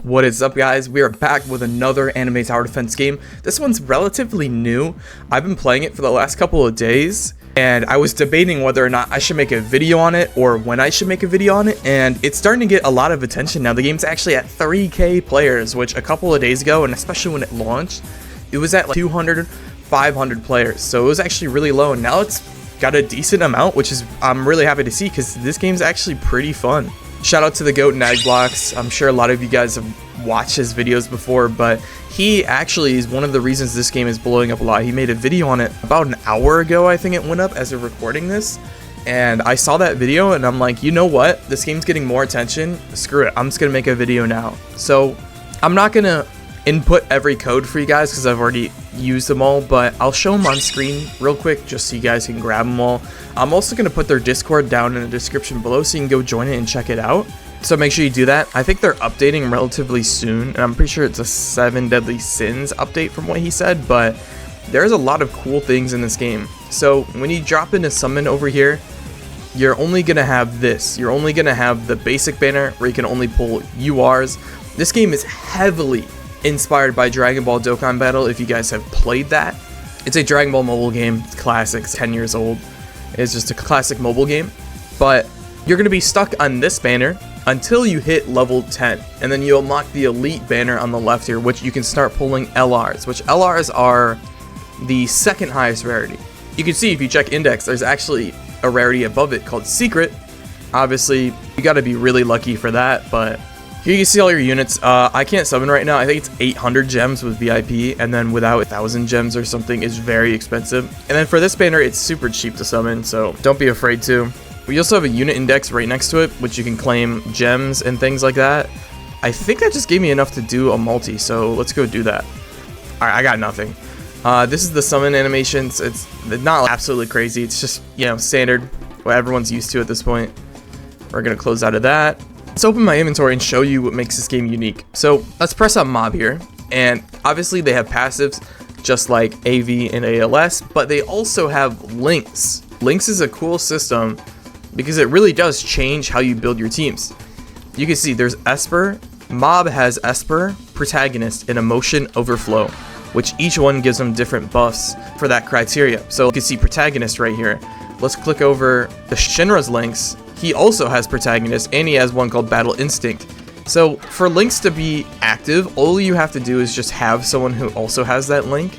What is up, guys? We are back with another anime tower defense game. This one's relatively new. I've been playing it for the last couple of days, and I was debating whether or not I should make a video on it or when I should make a video on it, and it's starting to get a lot of attention now. The game's actually at 3K players, which a couple of days ago, and especially when it launched, it was at like 200, 500 players, so it was actually really low, and now it's got a decent amount, which is I'm really happy to see because this game's actually pretty fun. Shout out to the GOAT Roblox. I'm sure a lot of you guys have watched his videos before, but he actually is one of the reasons this game is blowing up a lot. He made a video on it about an hour ago, I think it went up as of recording this, and I saw that video and I'm like, you know what? This game's getting more attention. Screw it. I'm just gonna make a video now. So I'm not gonna input every code for you guys because I've already used them all, but I'll show them on screen real quick just so you guys can grab them all. I'm also going to put their Discord down in the description below so you can go join it and check it out. So make sure you do that. I think they're updating relatively soon, and I'm pretty sure it's a 7 Deadly Sins update from what he said, but there's a lot of cool things in this game. So when you drop into summon over here, you're only going to have this. You're only going to have the basic banner where you can only pull URs. This game is heavily inspired by Dragon Ball Dokkan Battle, if you guys have played that. It's a Dragon Ball mobile game. It's classic. It's 10 years old. It's just a classic mobile game. But you're going to be stuck on this banner until you hit level 10. And then you unlock the elite banner on the left here, which you can start pulling LRs, which LRs are the second highest rarity. You can see if you check index, there's actually a rarity above it called secret. Obviously, you got to be really lucky for that, but here you can see all your units. I can't summon right now. I think it's 800 gems with VIP, and then without 1,000 gems or something is very expensive. And then for this banner, it's super cheap to summon, so don't be afraid to. We also have a unit index right next to it, which you can claim gems and things like that. I think that just gave me enough to do a multi, so let's go do that. All right, I got nothing. This is the summon animations. It's not absolutely crazy. It's just, you know, standard, what everyone's used to at this point. We're gonna close out of that. Let's open my inventory and show you what makes this game unique. So let's press on mob here, and obviously they have passives just like AV and ALS, but they also have links. Links is a cool system because it really does change how you build your teams. You can see there's Esper. Mob has Esper, Protagonist, and Emotion Overflow, which each one gives them different buffs for that criteria. So you can see Protagonist right here. Let's click over the Shinra's links. He also has Protagonist, and he has one called Battle Instinct. So for links to be active, all you have to do is just have someone who also has that link,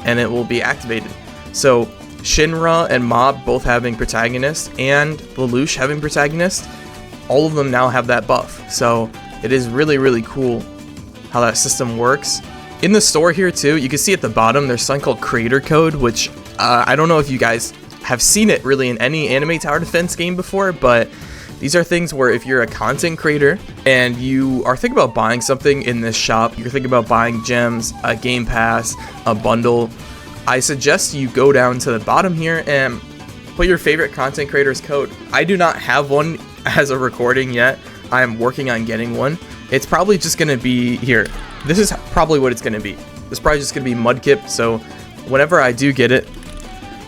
and it will be activated. So Shinra and Mob both having Protagonist, and Lelouch having Protagonist, all of them now have that buff. So it is really, really cool how that system works. In the store here too, you can see at the bottom, there's something called Creator Code, which I don't know if you guys have seen it really in any anime tower defense game before, but these are things where if you're a content creator and you are thinking about buying something in this shop, you're thinking about buying gems, a game pass, a bundle, I suggest you go down to the bottom here and put your favorite content creator's code. I do not have one as a recording yet. I am working on getting one. It's probably just going to be here. This is probably what it's going to be. It's probably just going to be Mudkip, so whenever I do get it,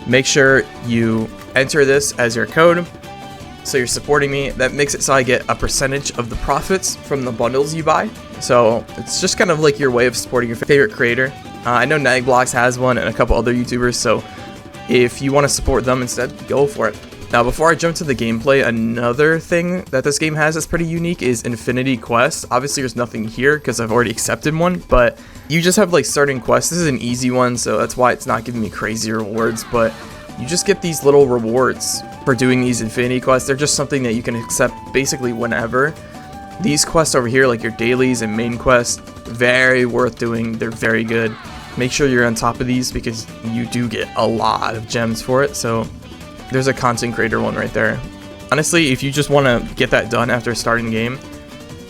make sure you enter this as your code, so you're supporting me. That makes it so I get a percentage of the profits from the bundles you buy. So it's just kind of like your way of supporting your favorite creator. I know Nagblox has one and a couple other YouTubers, so if you want to support them instead, go for it. Now, before I jump to the gameplay, another thing that this game has that's pretty unique is Infinity Quests. Obviously, there's nothing here because I've already accepted one, but you just have like starting quests. This is an easy one, so that's why it's not giving me crazy rewards, but you just get these little rewards for doing these Infinity Quests. They're just something that you can accept basically whenever. These quests over here, like your dailies and main quests, very worth doing. They're very good. Make sure you're on top of these because you do get a lot of gems for it, so there's a content creator one right there. Honestly, if you just want to get that done after starting the game,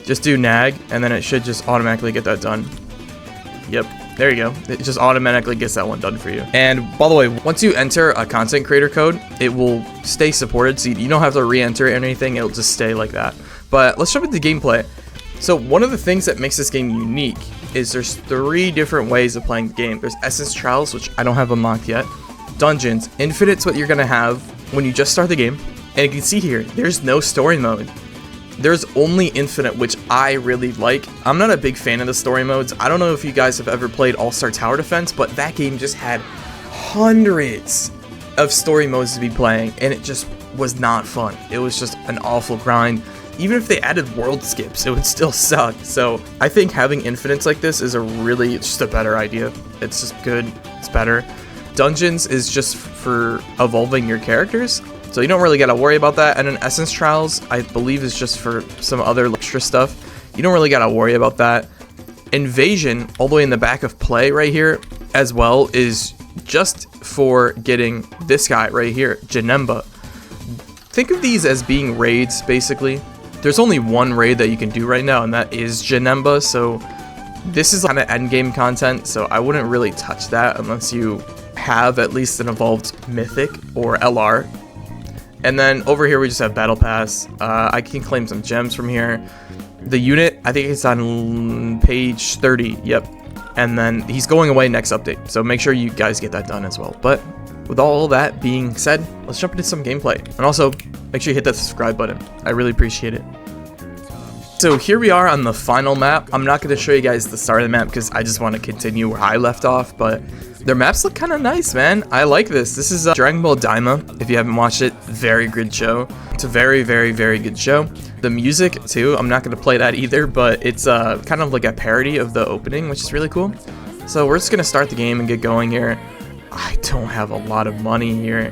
just do nag, and then it should just automatically get that done. Yep, there you go. It just automatically gets that one done for you. And by the way, once you enter a content creator code, it will stay supported, so you don't have to re-enter anything. It'll just stay like that. But let's jump into gameplay. So one of the things that makes this game unique is there's 3 different ways of playing the game. There's Essence Trials, which I don't have unlocked yet. Dungeons. Infinite's what you're going to have when you just start the game. And you can see here, there's no story mode. There's only infinite, which I really like. I'm not a big fan of the story modes. I don't know if you guys have ever played All-Star Tower Defense, but that game just had hundreds of story modes to be playing, and it just was not fun. It was just an awful grind. Even if they added world skips, it would still suck. So I think having infinites like this is just a better idea. It's just good. It's better. Dungeons is just for evolving your characters, so you don't really got to worry about that. And then Essence Trials, I believe, is just for some other extra stuff. You don't really got to worry about that. Invasion, all the way in the back of play right here as well, is just for getting this guy right here, Janemba. Think of these as being raids, basically. There's only one raid that you can do right now, and that is Janemba, so this is kind of endgame content, so I wouldn't really touch that unless you have at least an evolved Mythic or LR. And then over here we just have Battle Pass. I can claim some gems from here. The unit, I think it's on page 30, yep. And then he's going away next update, so make sure you guys get that done as well. But with all that being said, let's jump into some gameplay. And also, make sure you hit that subscribe button. I really appreciate it. So here we are on the final map. I'm not going to show you guys the start of the map because I just want to continue where I left off, but their maps look kind of nice, man. I like this. This is Dragon Ball Daima. If you haven't watched it, very good show. It's a very, very, very good show. The music, too, I'm not going to play that either, but it's kind of like a parody of the opening, which is really cool. So we're just going to start the game and get going here. I don't have a lot of money here,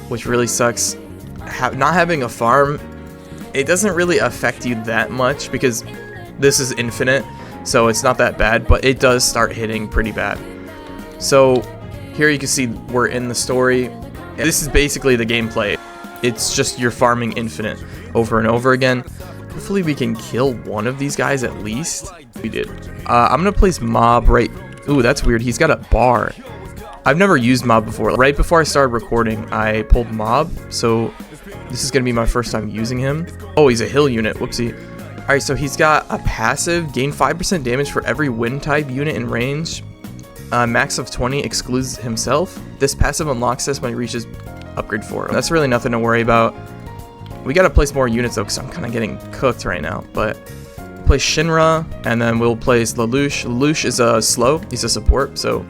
which really sucks. Not having a farm, it doesn't really affect you that much because this is infinite, so it's not that bad, but it does start hitting pretty bad. So here you can see we're in the story. This is basically the gameplay. It's just you're farming infinite over and over again. Hopefully we can kill one of these guys at least. We did. I'm gonna place mob right. Ooh, that's weird. He's got a bar. I've never used mob before. Right before I started recording, I pulled mob, so this is gonna be my first time using him. Oh, he's a hill unit. Whoopsie. All right, so he's got a passive, gain 5% damage for every wind type unit in range. Max of 20 excludes himself. This passive unlocks this when he reaches upgrade 4. That's really nothing to worry about. We gotta place more units though, because I'm kind of getting cooked right now. But place Shinra, and then we'll place Lelouch. Lelouch is a slow. He's a support, so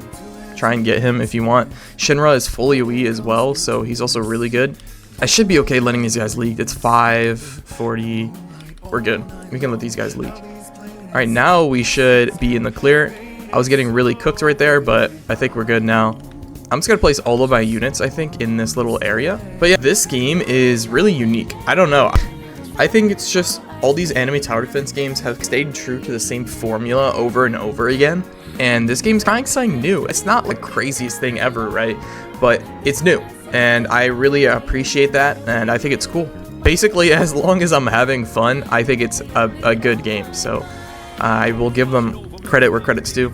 try and get him if you want. Shinra is fully OE as well, so he's also really good. I should be okay letting these guys leak. It's 540. We're good. We can let these guys leak. All right, now we should be in the clear. I was getting really cooked right there, but I think we're good now. I'm just gonna place all of my units, I think, in this little area. But yeah, this game is really unique. I don't know. I think it's just all these anime tower defense games have stayed true to the same formula over and over again. And this game's kind of something new. It's not the craziest thing ever, right? But it's new. And I really appreciate that, and I think it's cool. Basically, as long as I'm having fun, I think it's a good game. So I will give them credit where credit's due.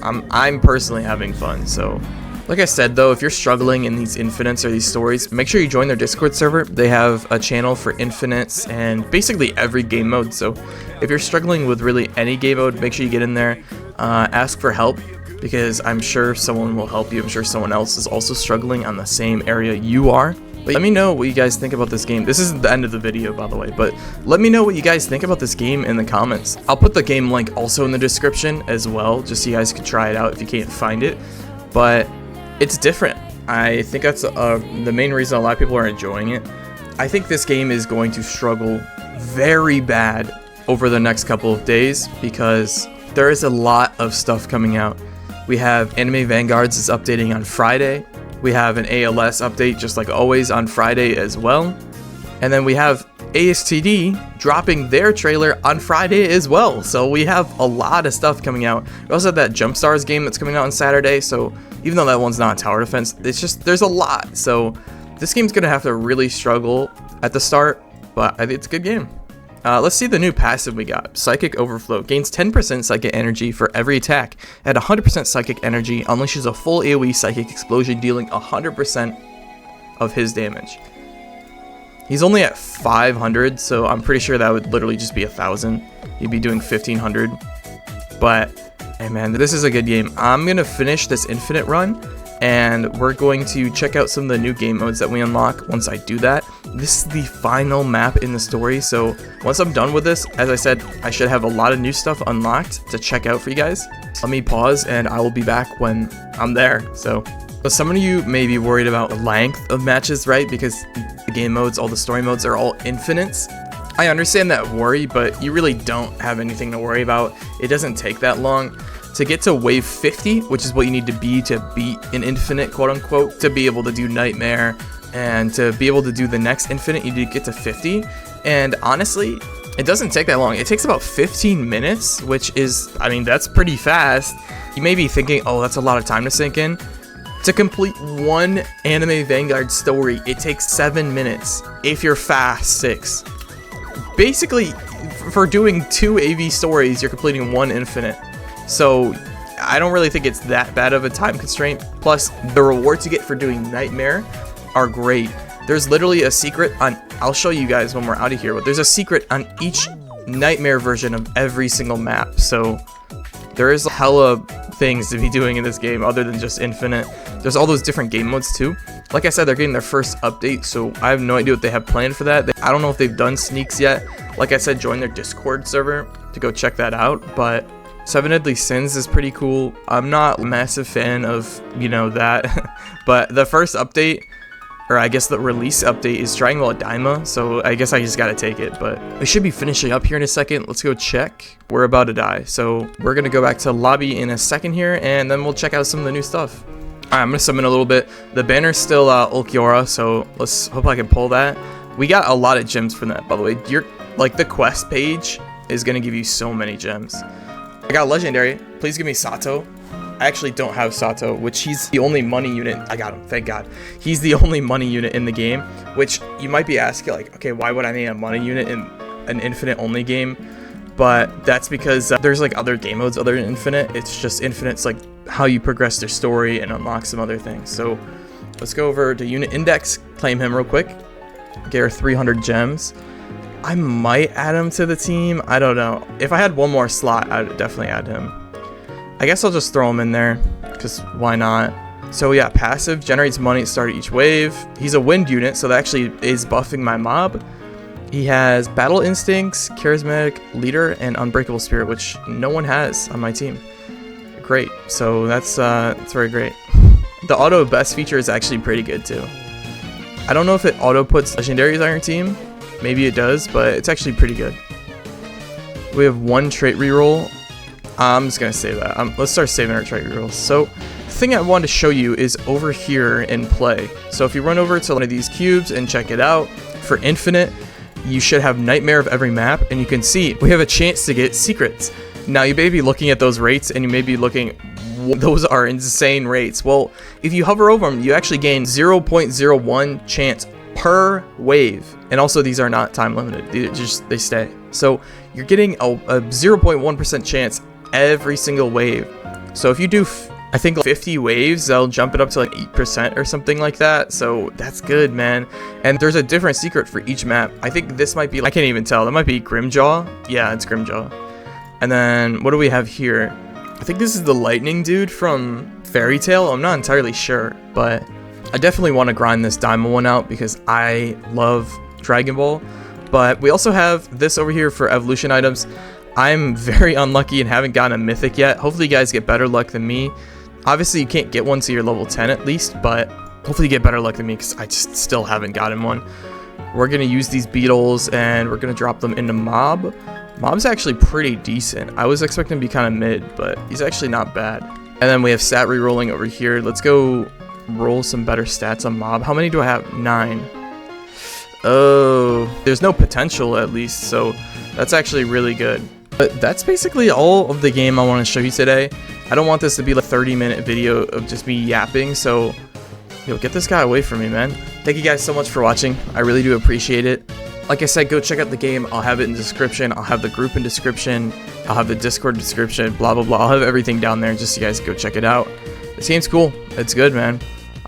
I'm personally having fun. So like I said, though, if you're struggling in these infinites or these stories, make sure you join their Discord server. They have a channel for infinites and basically every game mode. So if you're struggling with really any game mode, make sure you get in there, ask for help, because I'm sure someone will help you. I'm sure someone else is also struggling on the same area you are. But let me know what you guys think about this game. This isn't the end of the video, by the way, but let me know what you guys think about this game in the comments. I'll put the game link also in the description as well, just so you guys can try it out if you can't find it. But it's different. I think that's the main reason a lot of people are enjoying it. I think this game is going to struggle very bad over the next couple of days because there is a lot of stuff coming out. We have Anime Vanguards is updating on Friday. We have an ALS update just like always on Friday as well. And then we have astd dropping their trailer on Friday as well. So we have a lot of stuff coming out. We also have that Jumpstars game that's coming out on Saturday. So even though that one's not tower defense, it's just there's a lot. So this game's gonna have to really struggle at the start, but I think it's a good game. Let's see the new passive we got. Psychic Overflow. Gains 10% psychic energy for every attack. At 100% psychic energy, unleashes a full AoE psychic explosion, dealing 100% of his damage. He's only at 500, so I'm pretty sure that would literally just be 1,000. He'd be doing 1,500. But, hey man, this is a good game. I'm going to finish this infinite run, and we're going to check out some of the new game modes that we unlock once I do that. this is the final map in the story. So once I'm done with this, as I said, I should have a lot of new stuff unlocked to check out for you guys. Let me pause and I will be back when I'm there. So some of you may be worried about the length of matches, right? Because the game modes, all the story modes are all infinites. I understand that worry, but you really don't have anything to worry about. It doesn't take that long. To get to wave 50, which is what you need to beat an infinite, quote unquote, to be able to do nightmare, and to be able to do the next infinite, you need to get to 50. And honestly, it doesn't take that long. It takes about 15 minutes, which is, I mean, that's pretty fast. You may be thinking, oh, that's a lot of time to sink in. To complete one anime Vanguard story, it takes 7 minutes. If you're fast, 6. Basically, for doing 2 AV stories, you're completing 1 infinite. So I don't really think it's that bad of a time constraint. Plus, the rewards you get for doing nightmare are great. There's literally a secret on, I'll show you guys when we're out of here, but there's a secret on each nightmare version of every single map. So there is hella things to be doing in this game other than just infinite. There's all those different game modes too. Like I said, they're getting their first update, so I have no idea what they have planned for that. I don't know if they've done sneaks yet. Like I said, join their Discord server to go check that out. But 7 Deadly Sins is pretty cool. I'm not a massive fan of, you know, that. But the first update, or I guess the release update, is Triangle of Daima, so I guess I just gotta take it. But we should be finishing up here in a second. Let's go check. We're about to die, so we're gonna go back to lobby in a second here, and then we'll check out some of the new stuff. Alright, I'm gonna summon a little bit. The banner's still Ulquiorra, so let's hope I can pull that. We got a lot of gems from that, by the way. Like, the quest page is gonna give you so many gems. I got legendary. Please give me Sato. I actually don't have Sato, which he's the only money unit. I got him, thank God. He's the only money unit in the game, which you might be asking, like, okay, why would I need a money unit in an infinite only game? But that's because there's like other game modes other than infinite. It's just infinite's like how you progress their story and unlock some other things. So let's go over to unit index, claim him real quick, get our 300 gems. I might add him to the team. I don't know. If I had one more slot, I would definitely add him. I guess I'll just throw him in there, because why not? So yeah, passive, generates money at the start of each wave. He's a wind unit, so that actually is buffing my mob. He has battle instincts, charismatic leader, and unbreakable spirit, which no one has on my team. Great, so that's very great. The auto best feature is actually pretty good too. I don't know if it auto puts legendaries on your team. Maybe it does, but it's actually pretty good. We have 1 trait reroll. I'm just gonna save that. Let's start saving our trait rerolls. So the thing I wanted to show you is over here in play. So if you run over to one of these cubes and check it out, for infinite, you should have nightmare of every map, and you can see we have a chance to get secrets. Now you may be looking at those rates and you may be looking, those are insane rates. Well, if you hover over them, you actually gain 0.01 chance per wave, and also these are not time limited. They stay. So you're getting a 0.1% chance every single wave. So if you do, I think 50 waves, they'll jump it up to like 8% or something like that. So that's good, man. And there's a different secret for each map. I think this might be, I can't even tell. That might be Grimjaw. Yeah, it's Grimjaw. And then what do we have here? I think this is the lightning dude from Fairy Tail. I'm not entirely sure, but I definitely want to grind this diamond one out because I love Dragon Ball. But we also have this over here for evolution items. I'm very unlucky and haven't gotten a mythic yet. Hopefully you guys get better luck than me. Obviously you can't get one till you're level 10 at least, but hopefully you get better luck than me because I just still haven't gotten one. We're going to use these beetles and we're going to drop them into Mob. Mob's actually pretty decent. I was expecting to be kind of mid, but he's actually not bad. And then we have stat re-rolling over here. Let's go roll some better stats on Mob. How many do I have? 9. Oh, there's no potential at least, so that's actually really good. But that's basically all of the game I want to show you today. I don't want this to be like a 30-minute video of just me yapping, so yo, get this guy away from me, man. Thank you guys so much for watching. I really do appreciate it. Like I said, go check out the game. I'll have it in the description. I'll have the group in description. I'll have the Discord description, blah, blah, blah. I'll have everything down there just so you guys go check it out. This game's cool. It's good, man.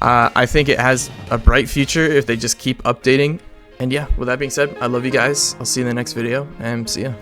I think it has a bright future if they just keep updating. And yeah, with that being said, I love you guys. I'll see you in the next video, and see ya.